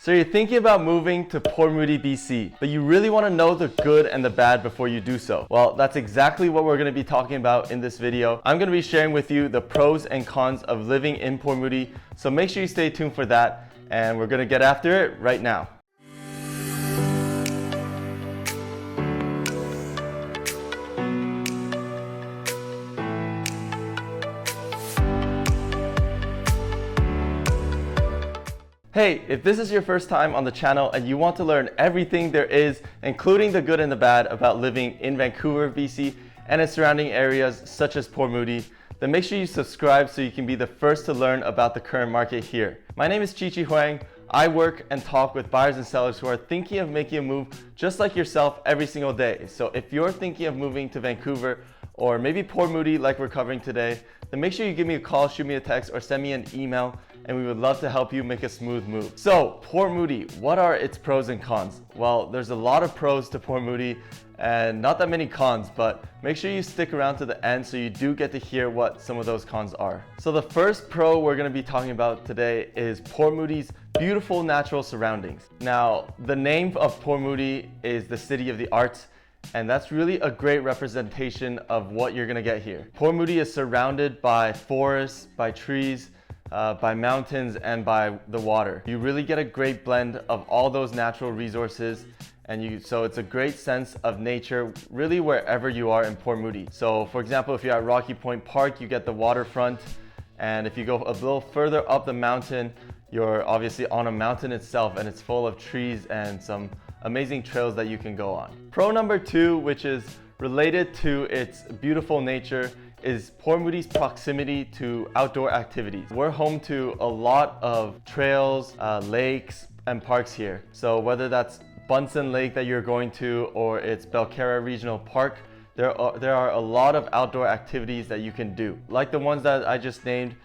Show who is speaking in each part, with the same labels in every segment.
Speaker 1: So you're thinking about moving to Port Moody BC, but you really want to know the good and the bad before you do so. Well, that's exactly what we're going to be talking about in this video. I'm going to be sharing with you the pros and cons of living in Port Moody, so make sure you stay tuned for that, and we're going to get after it right now. Hey, if this is your first time on the channel and you want to learn everything there is, including the good and the bad about living in Vancouver BC and its surrounding areas such as Port Moody, then make sure you subscribe so you can be the first to learn about the current market here. My name is Chi Huang. I work and talk with buyers and sellers who are thinking of making a move just like yourself every single day. So if you're thinking of moving to Vancouver or maybe Port Moody like we're covering today, then make sure you give me a call, shoot me a text, or send me an email, and we would love to help you make a smooth move. So Port Moody, what are its pros and cons? Well, there's a lot of pros to Port Moody and not that many cons, but make sure you stick around to the end so you do get to hear what some of those cons are. So the first pro we're going to be talking about today is Port Moody's beautiful natural surroundings. Now, the name of Port Moody is the city of the arts, and that's really a great representation of what you're going to get here. Port Moody is surrounded by forests, by trees, by mountains, and by the water. You really get a great blend of all those natural resources, and so it's a great sense of nature really wherever you are in Port Moody. So for example, if you're at Rocky Point Park, you get the waterfront, and if you go a little further up the mountain, you're obviously on a mountain itself, and it's full of trees and some amazing trails that you can go on. Pro number 2, which is related to its beautiful nature, is Port Moody's proximity to outdoor activities. We're home to a lot of trails, lakes, and parks here. So whether that's Bunsen Lake that you're going to, or it's Belcarra Regional Park, there are a lot of outdoor activities that you can do. Like the ones that I just named,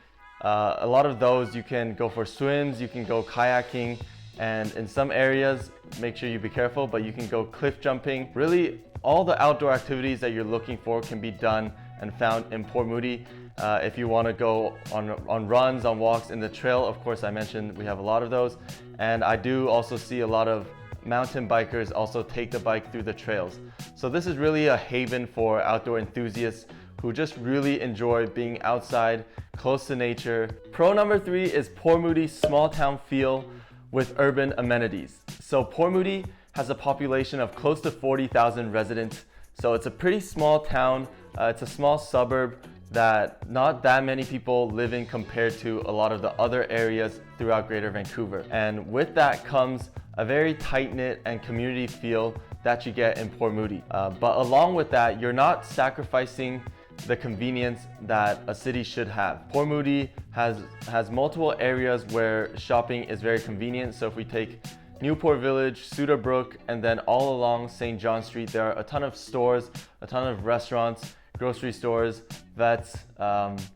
Speaker 1: a lot of those you can go for swims, you can go kayaking, and in some areas, make sure you be careful, but you can go cliff jumping. Really, all the outdoor activities that you're looking for can be done and found in Port Moody. If you want to go on runs, on walks in the trail, of course I mentioned we have a lot of those. And I do also see a lot of mountain bikers also take the bike through the trails. So this is really a haven for outdoor enthusiasts who just really enjoy being outside, close to nature. Pro number 3 is Port Moody's small town feel with urban amenities. So Port Moody has a population of close to 40,000 residents. So it's a pretty small town. It's a small suburb that not that many people live in compared to a lot of the other areas throughout Greater Vancouver. And with that comes a very tight-knit and community feel that you get in Port Moody. But along with that, you're not sacrificing the convenience that a city should have. Port Moody has multiple areas where shopping is very convenient. So if we take Newport Village, Suda Brook, and then all along St. John Street, there are a ton of stores, a ton of restaurants, grocery stores, vets,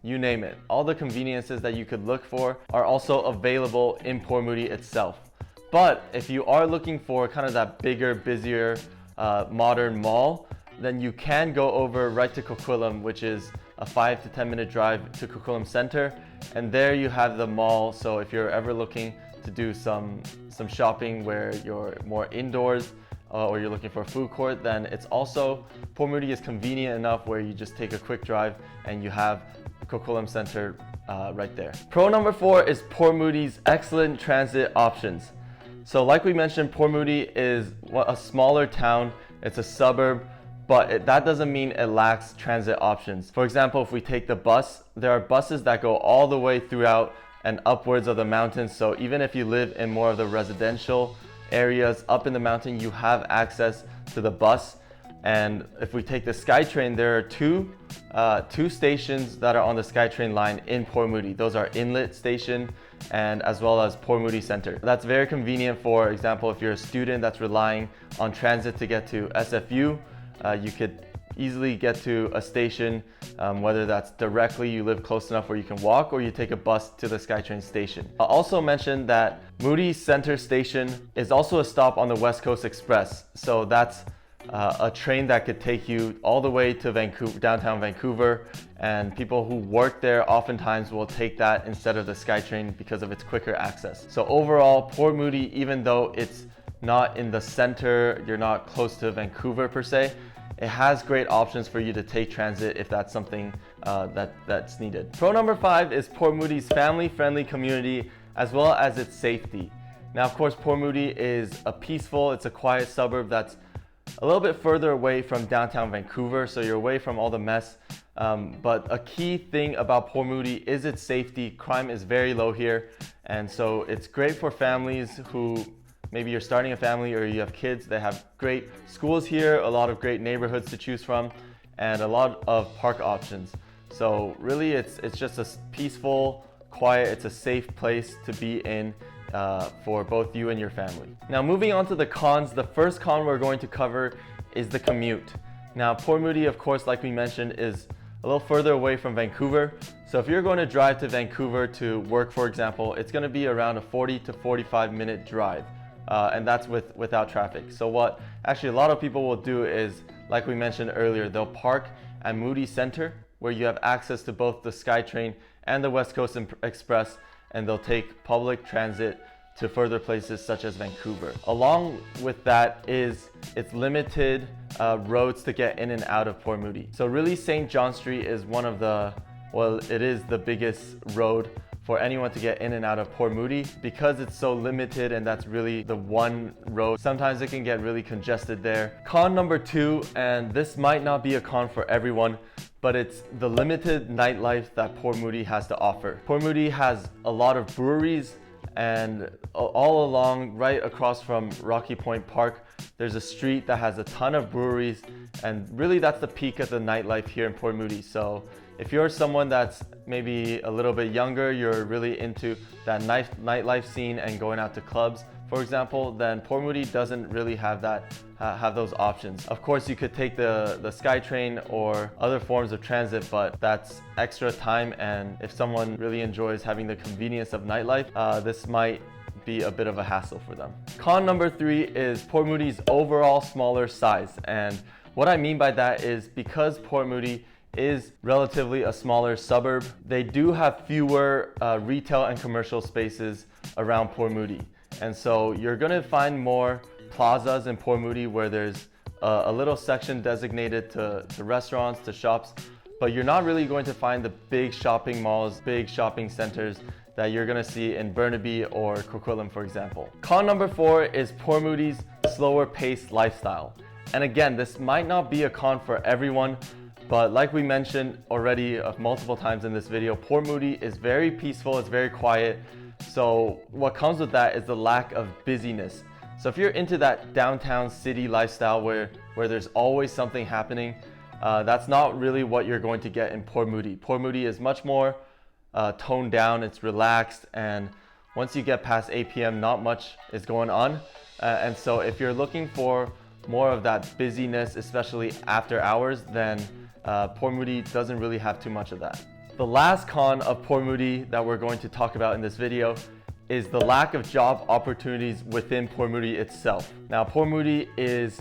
Speaker 1: you name it. All the conveniences that you could look for are also available in Port Moody itself. But if you are looking for kind of that bigger, busier, modern mall, then you can go over right to Coquitlam, which is a 5 to 10 minute drive to Coquitlam Center. And there you have the mall. So if you're ever looking to do some shopping where you're more indoors, or you're looking for a food court, then it's also, Port Moody is convenient enough where you just take a quick drive and you have Coquitlam Center right there. Pro number 4 is Port Moody's excellent transit options. So like we mentioned, Port Moody is a smaller town, it's a suburb, but that doesn't mean it lacks transit options. For example, if we take the bus, there are buses that go all the way throughout and upwards of the mountains. So even if you live in more of the residential areas up in the mountain, you have access to the bus. And if we take the SkyTrain, there are two stations that are on the SkyTrain line in Port Moody. Those are Inlet Station and as well as Port Moody Center. That's very convenient. For example, if you're a student that's relying on transit to get to SFU, you could easily get to a station, whether that's directly, you live close enough where you can walk, or you take a bus to the SkyTrain station. I'll also mention that Moody Center Station is also a stop on the West Coast Express. So that's a train that could take you all the way to Vancouver, downtown Vancouver, and people who work there oftentimes will take that instead of the SkyTrain because of its quicker access. So overall, Port Moody, even though it's not in the center, you're not close to Vancouver per se, it has great options for you to take transit if that's something that's needed. Pro number 5 is Port Moody's family-friendly community as well as its safety. Now, of course, Port Moody is it's a quiet suburb that's a little bit further away from downtown Vancouver, so you're away from all the mess. But a key thing about Port Moody is its safety. Crime is very low here, and so it's great for families who maybe you're starting a family or you have kids. They have great schools here, a lot of great neighborhoods to choose from, and a lot of park options. So really it's just a peaceful, quiet, it's a safe place to be in for both you and your family. Now moving on to the cons, the first con we're going to cover is the commute. Now Port Moody, of course, like we mentioned, is a little further away from Vancouver. So if you're going to drive to Vancouver to work, for example, it's going to be around a 40 to 45 minute drive. And that's without traffic. So what actually a lot of people will do is, like we mentioned earlier, they'll park at Moody Center, where you have access to both the SkyTrain and the West Coast Express, and they'll take public transit to further places such as Vancouver. Along with that is its limited roads to get in and out of Port Moody. So really St. John Street is it is the biggest road for anyone to get in and out of Port Moody. Because it's so limited and that's really the one road, sometimes it can get really congested there. Con number 2, and this might not be a con for everyone, but it's the limited nightlife that Port Moody has to offer. Port Moody has a lot of breweries, and all along, right across from Rocky Point Park, there's a street that has a ton of breweries, and really that's the peak of the nightlife here in Port Moody. So if you're someone that's maybe a little bit younger, you're really into that nightlife scene and going out to clubs, for example, then Port Moody doesn't really have those options. Of course, you could take the SkyTrain or other forms of transit, but that's extra time, and if someone really enjoys having the convenience of nightlife, this might be a bit of a hassle for them. Con number 3 is Port Moody's overall smaller size, and what I mean by that is because Port Moody is relatively a smaller suburb, they do have fewer retail and commercial spaces around Port Moody. And so you're gonna find more plazas in Port Moody where there's a little section designated to restaurants, to shops, but you're not really going to find the big shopping malls, big shopping centers that you're gonna see in Burnaby or Coquitlam, for example. Con number 4 is Port Moody's slower paced lifestyle. And again, this might not be a con for everyone, but like we mentioned already multiple times in this video, Port Moody is very peaceful, it's very quiet. So what comes with that is the lack of busyness. So if you're into that downtown city lifestyle where there's always something happening, that's not really what you're going to get in Port Moody. Port Moody is much more toned down, it's relaxed, and once you get past 8 p.m., not much is going on. And so if you're looking for more of that busyness, especially after hours, then Port Moody doesn't really have too much of that. The last con of Port Moody that we're going to talk about in this video is the lack of job opportunities within Port Moody itself. Now, Port Moody is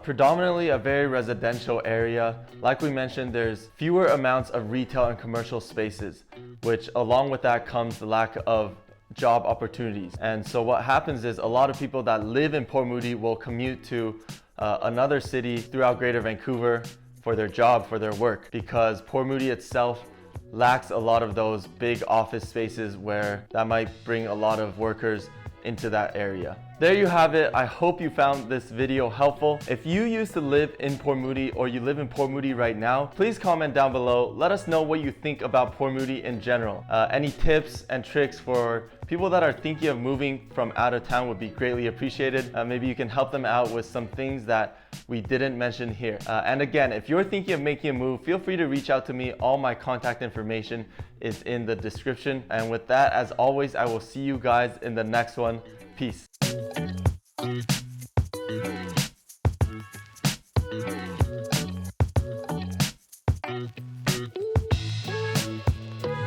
Speaker 1: predominantly a very residential area. Like we mentioned, there's fewer amounts of retail and commercial spaces, which along with that comes the lack of job opportunities. And so what happens is a lot of people that live in Port Moody will commute to another city throughout Greater Vancouver for their job, for their work, because Port Moody itself lacks a lot of those big office spaces where that might bring a lot of workers into that area. There you have it. I hope you found this video helpful. If you used to live in Port Moody or you live in Port Moody right now, please comment down below. Let us know what you think about Port Moody in general. Any tips and tricks for people that are thinking of moving from out of town would be greatly appreciated. Maybe you can help them out with some things that we didn't mention here. And again, if you're thinking of making a move, feel free to reach out to me. All my contact information is in the description. And with that, as always, I will see you guys in the next one. Peace.